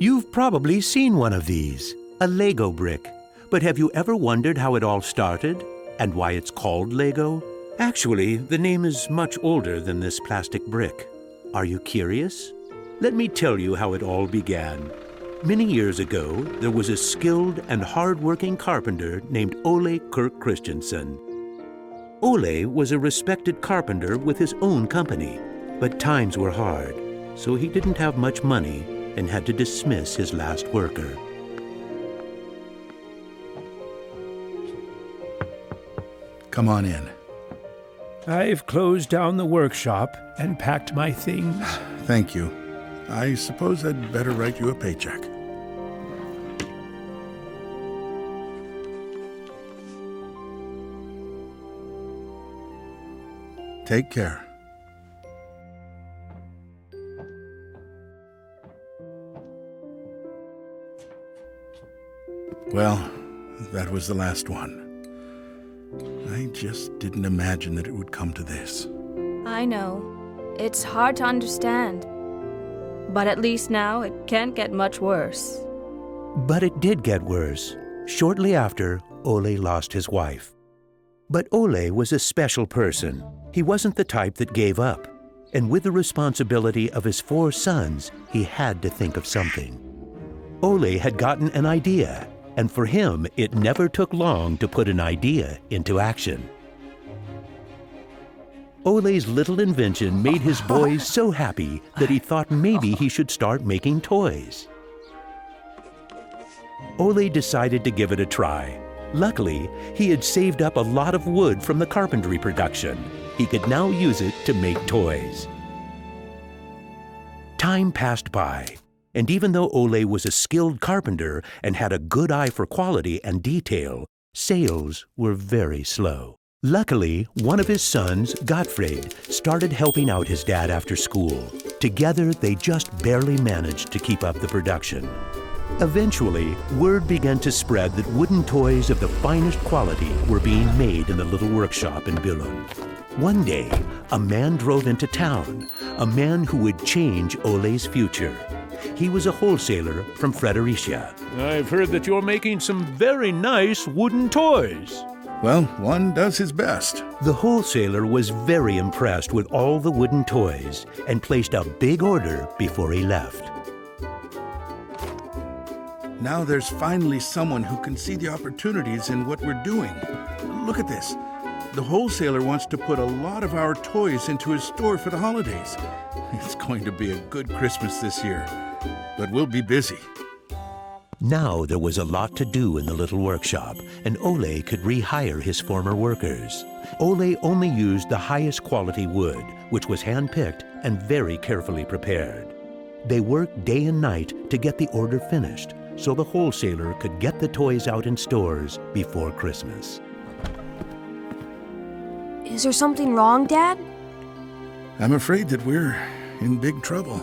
You've probably seen one of these, a Lego brick. But have you ever wondered how it all started and why it's called Lego? Actually, the name is much older than this plastic brick. Are you curious? Let me tell you how it all began. Many years ago, there was a skilled and hard-working carpenter named Ole Kirk Christensen. Ole was a respected carpenter with his own company, but times were hard, so he didn't have much money and had to dismiss his last worker. Come on in. I've closed down the workshop and packed my things. Thank you. I suppose I'd better write you a paycheck. Take care. Well, that was the last one. I just didn't imagine that it would come to this. I know. It's hard to understand. But at least now it can't get much worse. But it did get worse. Shortly after, Ole lost his wife. But Ole was a special person. He wasn't the type that gave up. And with the responsibility of his 4 sons, he had to think of something. Ole had gotten an idea, and for him, it never took long to put an idea into action. Ole's little invention made his boys so happy that he thought maybe he should start making toys. Ole decided to give it a try. Luckily, he had saved up a lot of wood from the carpentry production. He could now use it to make toys. Time passed by, and even though Ole was a skilled carpenter and had a good eye for quality and detail, sales were very slow. Luckily, one of his sons, Gottfried, started helping out his dad after school. Together, they just barely managed to keep up the production. Eventually, word began to spread that wooden toys of the finest quality were being made in the little workshop in Billund. One day, a man drove into town, a man who would change Ole's future. He was a wholesaler from Fredericia. I've heard that you're making some very nice wooden toys. Well, one does his best. The wholesaler was very impressed with all the wooden toys and placed a big order before he left. Now there's finally someone who can see the opportunities in what we're doing. Look at this. The wholesaler wants to put a lot of our toys into his store for the holidays. It's going to be a good Christmas this year, but we'll be busy. Now there was a lot to do in the little workshop, and Ole could rehire his former workers. Ole only used the highest quality wood, which was hand-picked and very carefully prepared. They worked day and night to get the order finished, so the wholesaler could get the toys out in stores before Christmas. Is there something wrong, Dad? I'm afraid that we're in big trouble.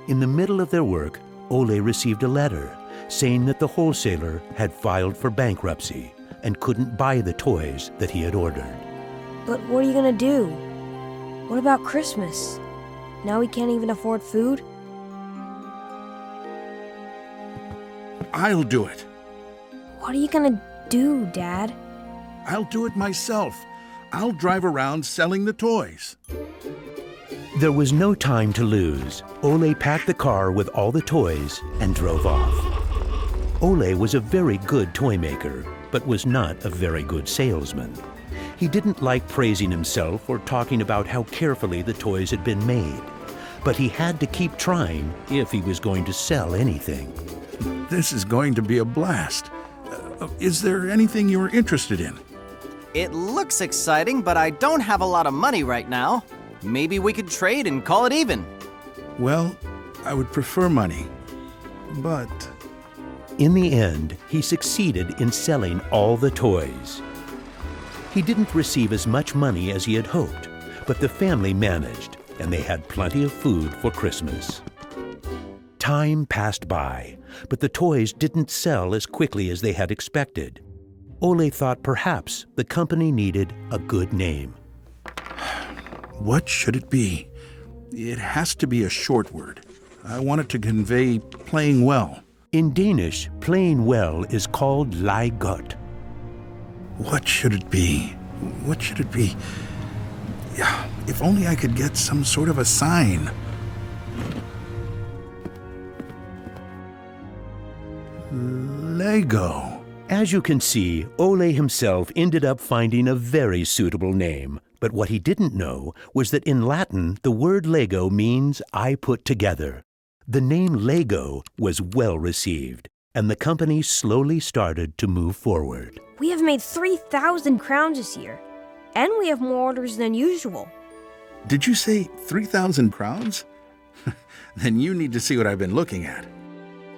In the middle of their work, Ole received a letter saying that the wholesaler had filed for bankruptcy and couldn't buy the toys that he had ordered. But what are you gonna do? What about Christmas? Now we can't even afford food? I'll do it. What are you gonna do, Dad? I'll do it myself. I'll drive around selling the toys. There was no time to lose. Ole packed the car with all the toys and drove off. Ole was a very good toy maker, but was not a very good salesman. He didn't like praising himself or talking about how carefully the toys had been made. But he had to keep trying if he was going to sell anything. This is going to be a blast. Is there anything you're interested in? It looks exciting, but I don't have a lot of money right now. Maybe we could trade and call it even. Well, I would prefer money, but... In the end, he succeeded in selling all the toys. He didn't receive as much money as he had hoped, but the family managed, and they had plenty of food for Christmas. Time passed by, but the toys didn't sell as quickly as they had expected. Ole thought perhaps the company needed a good name. What should it be? It has to be a short word. I want it to convey playing well. In Danish, playing well is called leg godt. What should it be? What should it be? Yeah, if only I could get some sort of a sign. Lego. As you can see, Ole himself ended up finding a very suitable name. But what he didn't know was that in Latin, the word Lego means I put together. The name Lego was well received, and the company slowly started to move forward. We have made 3,000 crowns this year, and we have more orders than usual. Did you say 3,000 crowns? Then you need to see what I've been looking at.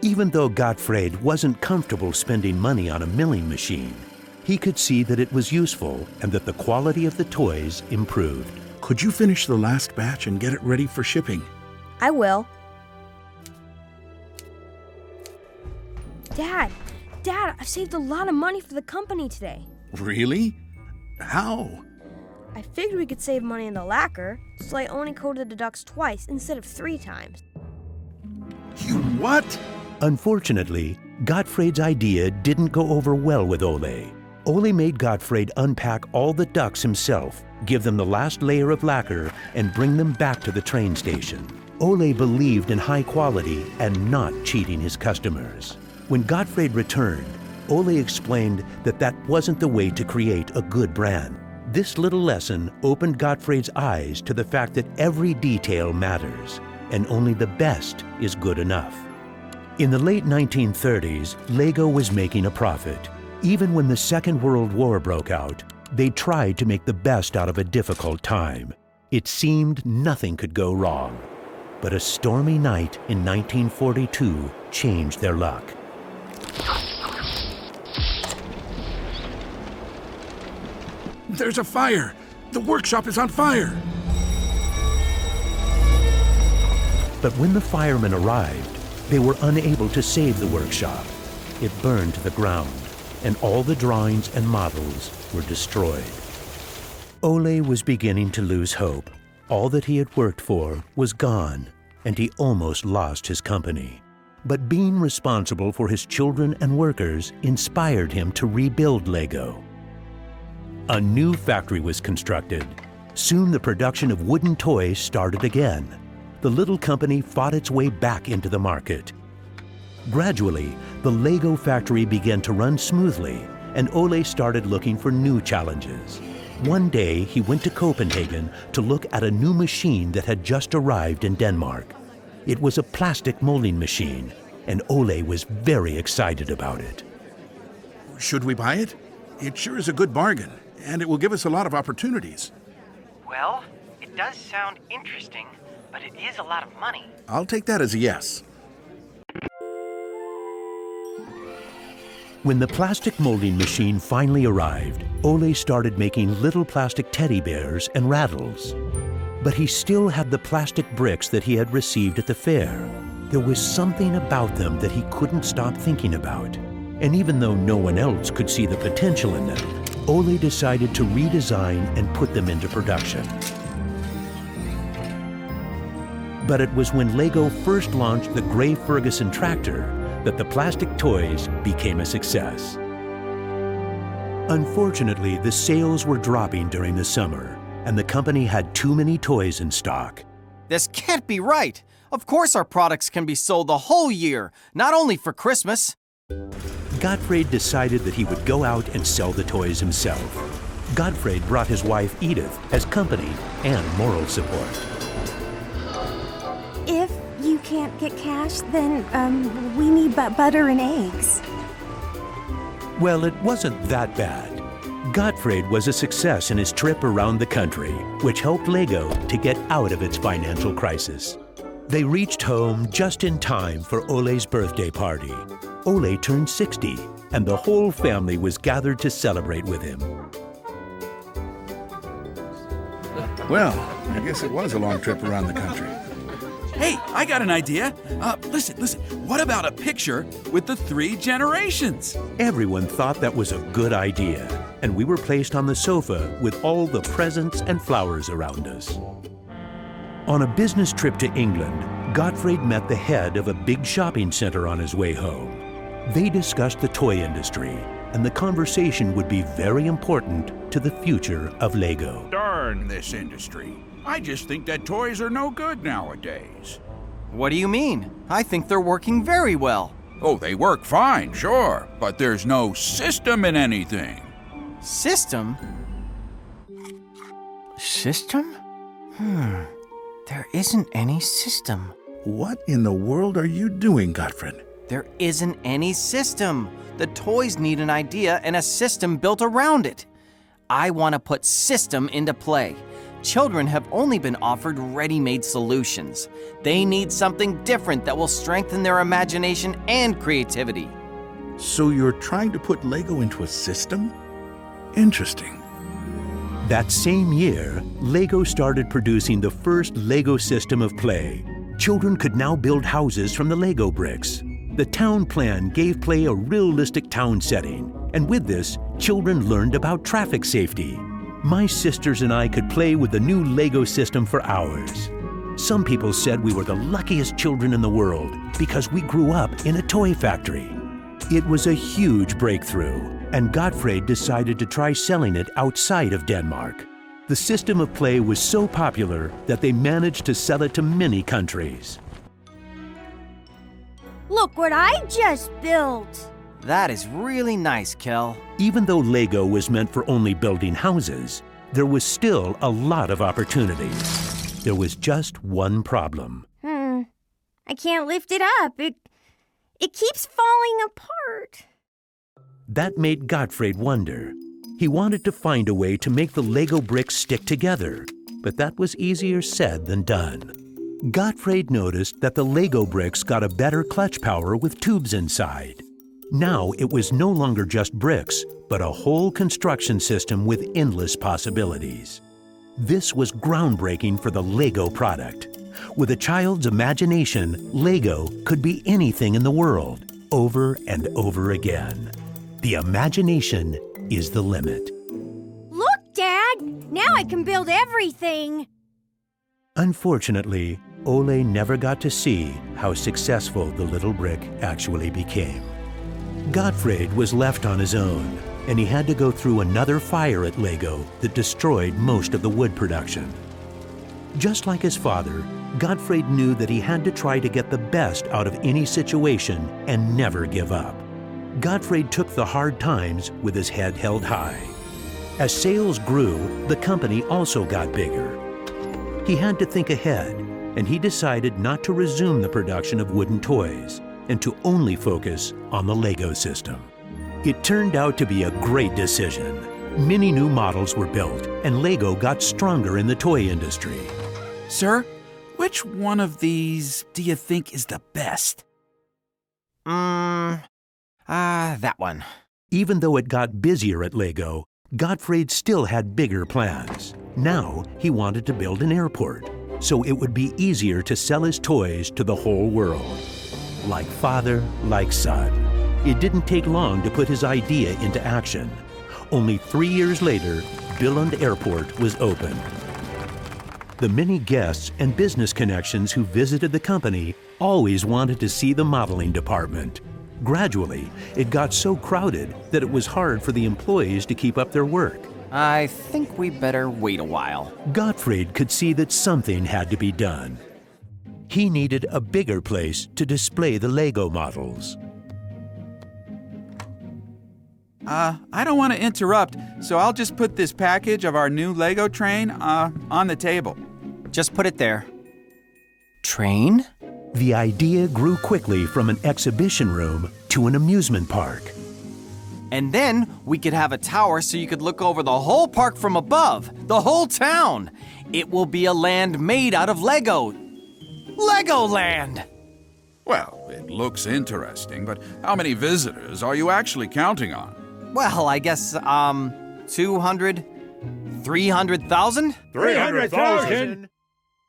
Even though Gottfried wasn't comfortable spending money on a milling machine, he could see that it was useful and that the quality of the toys improved. Could you finish the last batch and get it ready for shipping? I will. Dad, I've saved a lot of money for the company today. Really? How? I figured we could save money in the lacquer, so I only coated the ducks twice instead of 3 times. You what? Unfortunately, Gottfried's idea didn't go over well with Ole. Ole made Gottfried unpack all the ducks himself, give them the last layer of lacquer, and bring them back to the train station. Ole believed in high quality and not cheating his customers. When Gottfried returned, Ole explained that that wasn't the way to create a good brand. This little lesson opened Gottfried's eyes to the fact that every detail matters, and only the best is good enough. In the late 1930s, Lego was making a profit. Even when the Second World War broke out, they tried to make the best out of a difficult time. It seemed nothing could go wrong. But a stormy night in 1942 changed their luck. There's a fire! The workshop is on fire! But when the firemen arrived, they were unable to save the workshop. It burned to the ground, and all the drawings and models were destroyed. Ole was beginning to lose hope. All that he had worked for was gone, and he almost lost his company. But being responsible for his children and workers inspired him to rebuild Lego. A new factory was constructed. Soon the production of wooden toys started again. The little company fought its way back into the market. Gradually, the Lego factory began to run smoothly, and Ole started looking for new challenges. One day, he went to Copenhagen to look at a new machine that had just arrived in Denmark. It was a plastic molding machine, and Ole was very excited about it. Should we buy it? It sure is a good bargain, and it will give us a lot of opportunities. Well, it does sound interesting, but it is a lot of money. I'll take that as a yes. When the plastic molding machine finally arrived, Ole started making little plastic teddy bears and rattles. But he still had the plastic bricks that he had received at the fair. There was something about them that he couldn't stop thinking about. And even though no one else could see the potential in them, Ole decided to redesign and put them into production. But it was when Lego first launched the Gray Ferguson tractor that the plastic toys became a success. Unfortunately, the sales were dropping during the summer, and the company had too many toys in stock. This can't be right. Of course our products can be sold the whole year, not only for Christmas. Gottfried decided that he would go out and sell the toys himself. Gottfried brought his wife Edith as company and moral support. If you can't get cash, then we need butter and eggs. Well, it wasn't that bad. Gottfried was a success in his trip around the country, which helped Lego to get out of its financial crisis. They reached home just in time for Ole's birthday party. Ole turned 60, and the whole family was gathered to celebrate with him. Well, I guess it was a long trip around the country. Hey, I got an idea. Listen. What about a picture with the 3 generations? Everyone thought that was a good idea, and we were placed on the sofa with all the presents and flowers around us. On a business trip to England, Gottfried met the head of a big shopping center on his way home. They discussed the toy industry, and the conversation would be very important to the future of Lego. Darn this industry. I just think that toys are no good nowadays. What do you mean? I think they're working very well. Oh, they work fine, sure, but there's no system in anything. System? System? There isn't any system. What in the world are you doing, Gottfried? There isn't any system. The toys need an idea and a system built around it. I want to put system into play. Children have only been offered ready-made solutions. They need something different that will strengthen their imagination and creativity. So you're trying to put Lego into a system? Interesting. That same year, Lego started producing the first Lego system of play. Children could now build houses from the Lego bricks. The town plan gave play a realistic town setting, and with this, children learned about traffic safety. My sisters and I could play with the new Lego system for hours. Some people said we were the luckiest children in the world because we grew up in a toy factory. It was a huge breakthrough, and Gottfried decided to try selling it outside of Denmark. The system of play was so popular that they managed to sell it to many countries. Look what I just built! That is really nice, Kel. Even though Lego was meant for only building houses, there was still a lot of opportunities. There was just one problem. I can't lift it up. It keeps falling apart. That made Gottfried wonder. He wanted to find a way to make the Lego bricks stick together, but that was easier said than done. Gottfried noticed that the Lego bricks got a better clutch power with tubes inside. Now it was no longer just bricks, but a whole construction system with endless possibilities. This was groundbreaking for the Lego product. With a child's imagination, Lego could be anything in the world, over and over again. The imagination is the limit. Look, Dad! Now I can build everything! Unfortunately, Ole never got to see how successful the little brick actually became. Gottfried was left on his own, and he had to go through another fire at Lego that destroyed most of the wood production. Just like his father, Gottfried knew that he had to try to get the best out of any situation and never give up. Gottfried took the hard times with his head held high. As sales grew, the company also got bigger. He had to think ahead, and he decided not to resume the production of wooden toys and to only focus on the Lego system. It turned out to be a great decision. Many new models were built, and Lego got stronger in the toy industry. Sir, which one of these do you think is the best? That one. Even though it got busier at Lego, Gottfried still had bigger plans. Now he wanted to build an airport, so it would be easier to sell his toys to the whole world. Like father, like son. It didn't take long to put his idea into action. Only 3 years later, Billund Airport was opened. The many guests and business connections who visited the company always wanted to see the modeling department. Gradually, it got so crowded that it was hard for the employees to keep up their work. I think we better wait a while. Gottfried could see that something had to be done. He needed a bigger place to display the Lego models. I don't want to interrupt, so I'll just put this package of our new Lego train on the table. Just put it there. Train? The idea grew quickly from an exhibition room to an amusement park. And then we could have a tower so you could look over the whole park from above, the whole town. It will be a land made out of Lego. Legoland! Well, it looks interesting, but how many visitors are you actually counting on? Well, I guess, 200, 300,000? 300,000!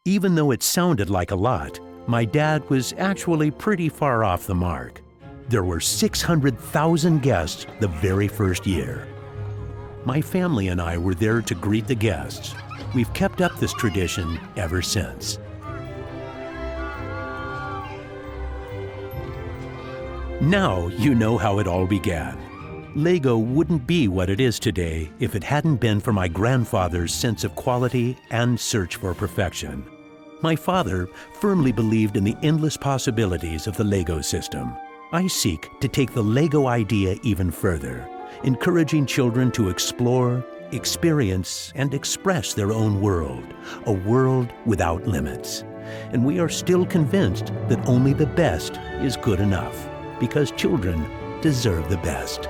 Even though it sounded like a lot, my dad was actually pretty far off the mark. There were 600,000 guests the very first year. My family and I were there to greet the guests. We've kept up this tradition ever since. Now you know how it all began. Lego wouldn't be what it is today if it hadn't been for my grandfather's sense of quality and search for perfection. My father firmly believed in the endless possibilities of the Lego system. I seek to take the Lego idea even further, encouraging children to explore, experience, and express their own world, a world without limits. And we are still convinced that only the best is good enough, because children deserve the best.